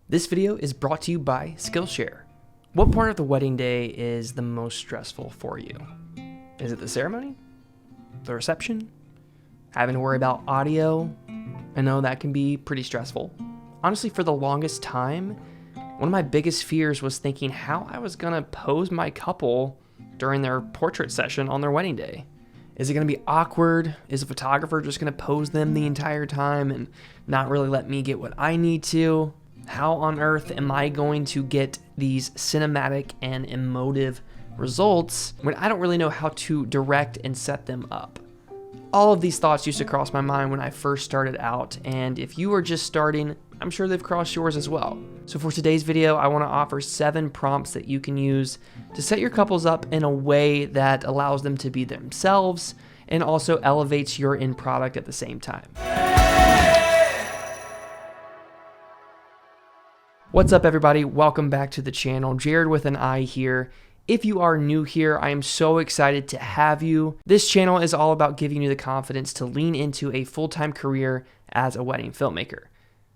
This video is brought to you by Skillshare. What part of the wedding day is the most stressful for you? Is it the ceremony? The reception? Having to worry about audio? I know that can be pretty stressful. Honestly, for the longest time, one of my biggest fears was thinking how I was gonna pose my couple during their portrait session on their wedding day. Is it gonna be awkward? Is a photographer just gonna pose them the entire time and not really let me get what I need to? How on earth am I going to get these cinematic and emotive results when I don't really know how to direct and set them up? All of these thoughts used to cross my mind when I first started out, and if you are just starting, I'm sure they've crossed yours as well. So for today's video, I want to offer 7 prompts that you can use to set your couples up in a way that allows them to be themselves and also elevates your end product at the same time. What's up, everybody? Welcome back to the channel. Jared with an I here. If you are new here, I am so excited to have you. This channel is all about giving you the confidence to lean into a full-time career as a wedding filmmaker.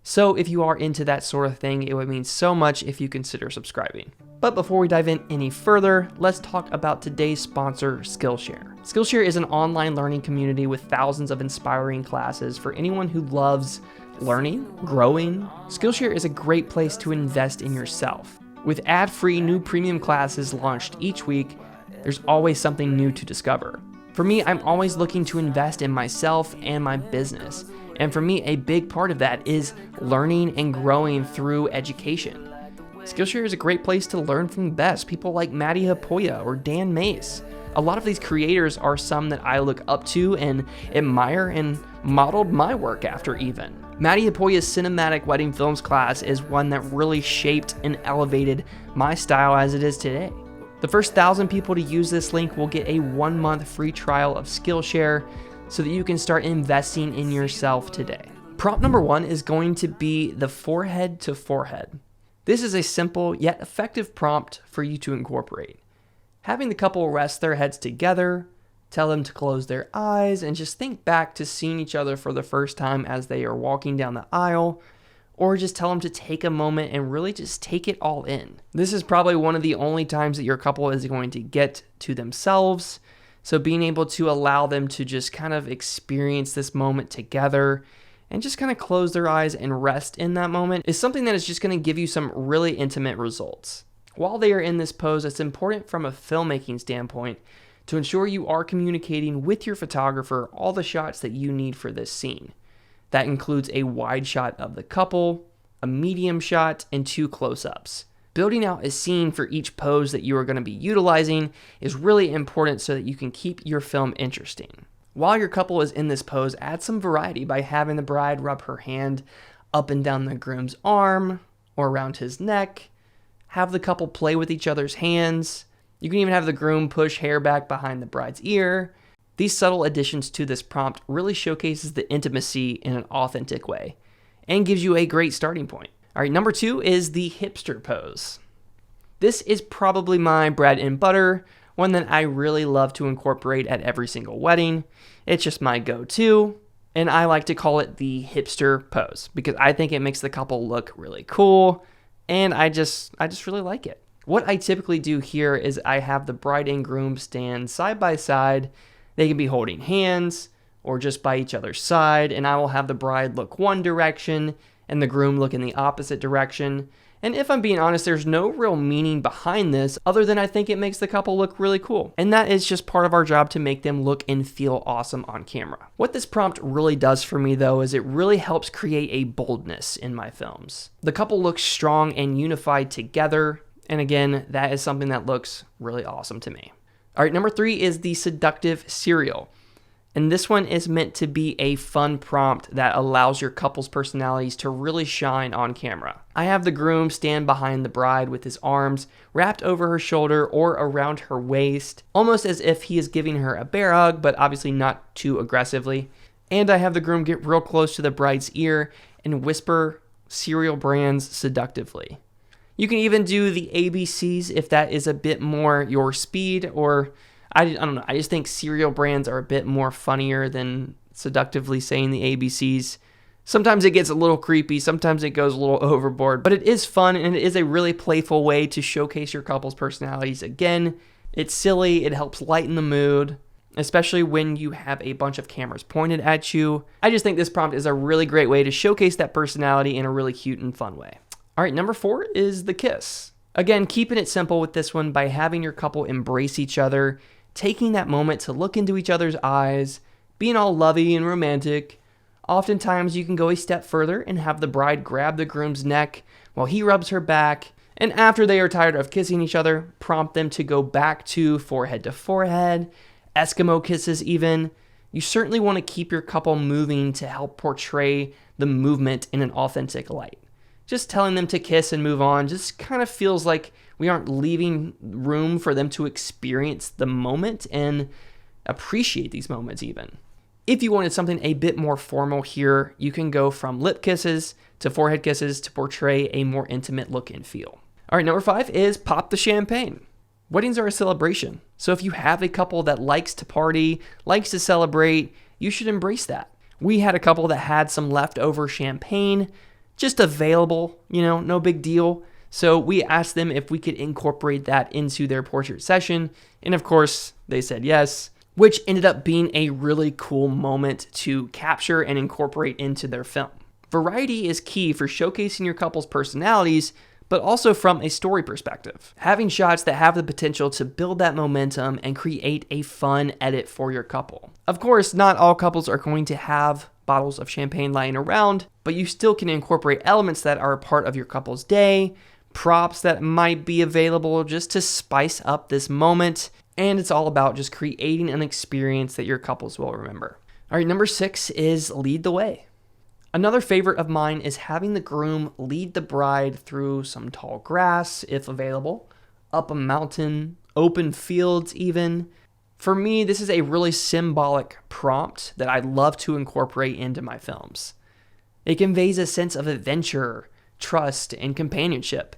So if you are into that sort of thing, it would mean so much if you consider subscribing. But before we dive in any further, let's talk about today's sponsor, Skillshare. Skillshare is an online learning community with thousands of inspiring classes for anyone who loves learning, growing. Skillshare is a great place to invest in yourself. With ad-free new premium classes launched each week, there's always something new to discover. For me, I'm always looking to invest in myself and my business. And for me, a big part of that is learning and growing through education. Skillshare is a great place to learn from the best, people like Maddie Hapoya or Dan Mace. A lot of these creators are some that I look up to and admire and modeled my work after even. Maddie Hapoya's cinematic wedding films class is one that really shaped and elevated my style as it is today. The first 1,000 people to use this link will get a 1-month free trial of Skillshare so that you can start investing in yourself today. Prompt number 1 is going to be the forehead to forehead. This is a simple yet effective prompt for you to incorporate. Having the couple rest their heads together, tell them to close their eyes, and just think back to seeing each other for the first time as they are walking down the aisle, or just tell them to take a moment and really just take it all in. This is probably one of the only times that your couple is going to get to themselves, so being able to allow them to just kind of experience this moment together and just kind of close their eyes and rest in that moment is something that is just going to give you some really intimate results. While they are in this pose, it's important from a filmmaking standpoint to ensure you are communicating with your photographer all the shots that you need for this scene. That includes a wide shot of the couple, a medium shot, and 2 close-ups. Building out a scene for each pose that you are going to be utilizing is really important so that you can keep your film interesting. While your couple is in this pose, add some variety by having the bride rub her hand up and down the groom's arm or around his neck. Have the couple play with each other's hands. You can even have the groom push hair back behind the bride's ear. These subtle additions to this prompt really showcases the intimacy in an authentic way and gives you a great starting point. All right, number 2 is the hipster pose. This is probably my bread and butter, one that I really love to incorporate at every single wedding. It's just my go-to, and I like to call it the hipster pose because I think it makes the couple look really cool, and I just really like it. What I typically do here is I have the bride and groom stand side by side. They can be holding hands or just by each other's side, and I will have the bride look one direction and the groom look in the opposite direction. And if I'm being honest, there's no real meaning behind this other than I think it makes the couple look really cool. And that is just part of our job to make them look and feel awesome on camera. What this prompt really does for me though is it really helps create a boldness in my films. The couple looks strong and unified together. And again, that is something that looks really awesome to me. All right, number 3 is the seductive serial. And this one is meant to be a fun prompt that allows your couple's personalities to really shine on camera. I have the groom stand behind the bride with his arms wrapped over her shoulder or around her waist, almost as if he is giving her a bear hug, but obviously not too aggressively. And I have the groom get real close to the bride's ear and whisper cereal brands seductively. You can even do the ABCs if that is a bit more your speed, or I don't know. I just think cereal brands are a bit more funnier than seductively saying the ABCs. Sometimes it gets a little creepy, sometimes it goes a little overboard, but it is fun and it is a really playful way to showcase your couple's personalities. Again, it's silly, it helps lighten the mood, especially when you have a bunch of cameras pointed at you. I just think this prompt is a really great way to showcase that personality in a really cute and fun way. All right, number 4 is the kiss. Again, keeping it simple with this one by having your couple embrace each other, taking that moment to look into each other's eyes, being all lovey and romantic. Oftentimes you can go a step further and have the bride grab the groom's neck while he rubs her back, and after they are tired of kissing each other, prompt them to go back to forehead, Eskimo kisses even. You certainly want to keep your couple moving to help portray the movement in an authentic light. Just telling them to kiss and move on just kind of feels like we aren't leaving room for them to experience the moment and appreciate these moments even. If you wanted something a bit more formal here, you can go from lip kisses to forehead kisses to portray a more intimate look and feel. All right, number 5 is pop the champagne. Weddings are a celebration. So if you have a couple that likes to party, likes to celebrate, you should embrace that. We had a couple that had some leftover champagne, just available, no big deal. So we asked them if we could incorporate that into their portrait session. And of course, they said yes, which ended up being a really cool moment to capture and incorporate into their film. Variety is key for showcasing your couple's personalities, but also from a story perspective. Having shots that have the potential to build that momentum and create a fun edit for your couple. Of course, not all couples are going to have bottles of champagne lying around, but you still can incorporate elements that are a part of your couple's day, props that might be available just to spice up this moment, and it's all about just creating an experience that your couples will remember. All right, number 6 is lead the way. Another favorite of mine is having the groom lead the bride through some tall grass, if available, up a mountain, open fields even. For me, this is a really symbolic prompt that I love to incorporate into my films. It conveys a sense of adventure, trust, and companionship,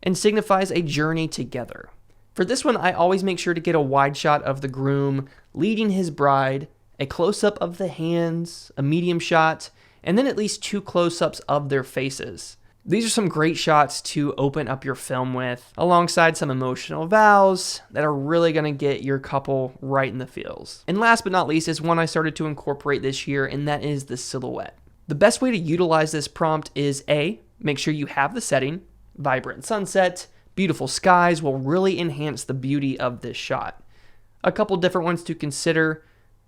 and signifies a journey together. For this one, I always make sure to get a wide shot of the groom leading his bride, a close-up of the hands, a medium shot, and then at least 2 close-ups of their faces. These are some great shots to open up your film with, alongside some emotional vows that are really going to get your couple right in the feels. And last but not least is one I started to incorporate this year, and that is the silhouette. The best way to utilize this prompt is A, make sure you have the setting. Vibrant sunset, beautiful skies will really enhance the beauty of this shot. A couple different ones to consider,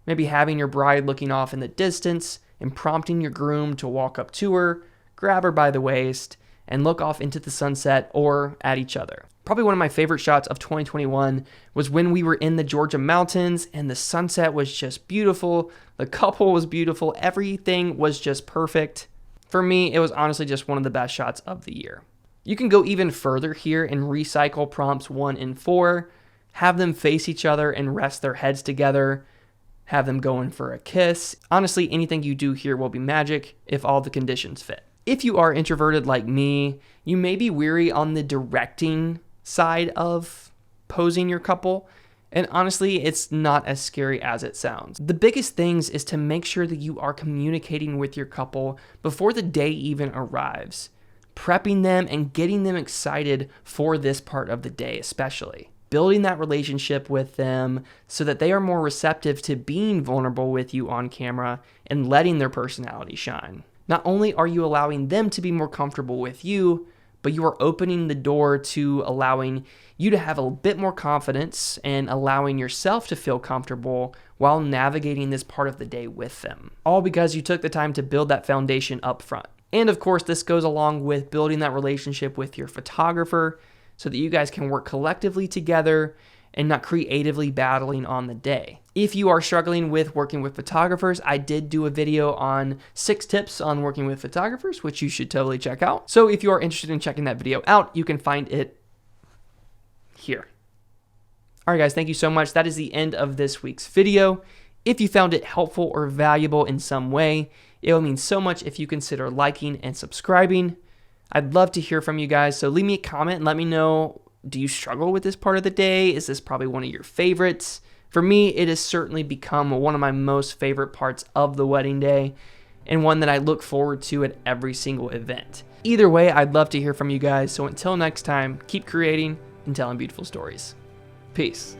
maybe having your bride looking off in the distance and prompting your groom to walk up to her, grab her by the waist, and look off into the sunset or at each other. Probably one of my favorite shots of 2021 was when we were in the Georgia mountains and the sunset was just beautiful, the couple was beautiful, everything was just perfect. For me, it was honestly just one of the best shots of the year. You can go even further here and recycle prompts 1 and 4, have them face each other and rest their heads together, have them go in for a kiss. Honestly, anything you do here will be magic if all the conditions fit. If you are introverted like me, you may be weary on the directing side of posing your couple, and honestly, it's not as scary as it sounds. The biggest things is to make sure that you are communicating with your couple before the day even arrives, prepping them and getting them excited for this part of the day especially. Building that relationship with them so that they are more receptive to being vulnerable with you on camera and letting their personality shine. Not only are you allowing them to be more comfortable with you, but you are opening the door to allowing you to have a bit more confidence and allowing yourself to feel comfortable while navigating this part of the day with them. All because you took the time to build that foundation up front. And of course, this goes along with building that relationship with your photographer so that you guys can work collectively together and not creatively battling on the day. If you are struggling with working with photographers, I did do a video on 6 tips on working with photographers, which you should totally check out. So if you are interested in checking that video out, you can find it here. All right, guys, thank you so much. That is the end of this week's video. If you found it helpful or valuable in some way, it will mean so much if you consider liking and subscribing. I'd love to hear from you guys, so leave me a comment and let me know, do you struggle with this part of the day? Is this probably one of your favorites? For me, it has certainly become one of my most favorite parts of the wedding day. and one that I look forward to at every single event. Either way, I'd love to hear from you guys. So until next time, keep creating and telling beautiful stories. Peace.